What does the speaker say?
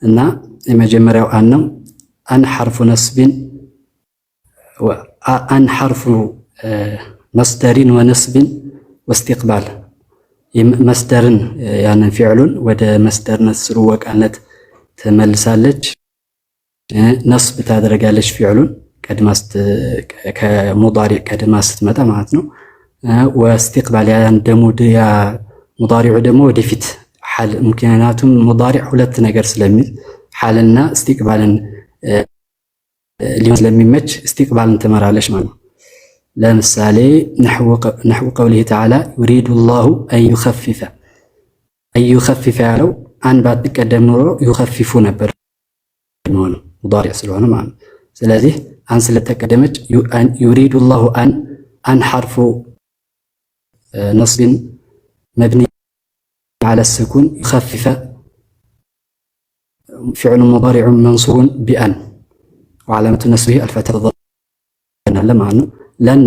እና የመጀመሪያው አን ነው። አን ሐርፉ ነስቢን አን ሐርፉ መስደሪን ወነስቢን ወስቲቅባል መስደርን ያንን ፊዕሉን ወደ መስደርነት ስሩወቃነት ትመልሳለች። ነስብ ታደርጋለች ፊዕሉን ከሙዳሪዕ ቀድማ ስትመጣ ማለት ነው። ወስቲቅባል ያን ደሞ ያ ሙዳሪዑ ደግሞ ወደፊት ሐል ምክንያቱም ሙዳሪዕ ሁለት ነገር ስለሚል ሐልና እስቲቅባልን ሊሆን ስለሚመች እስቲቅባልን ትመራለች ማለት ነው። ለምሳሌ ነሕው ቀውሊሂ ተዓላ ዩሪዱ ላሁ አን ዩኸፊፈ ያለው አን ባትቀደም ኖሮ ዩኸፊፉ ነበር የሚሆነው ሙዳሪዕ ስለሆነ ማለት ነው። ስለዚህ አን ስለተቀደመች ዩሪዱ ላሁ አን ሐርፉ ነስቢን መብኒ ዐለ ስኩን ዩኸፊፈ ፊዕሉ ሙዳሪዑ መንሱቡን ቢአን ወዐላመቱ ነስቢሂ አልፈትሐ ማለት ነው። ለን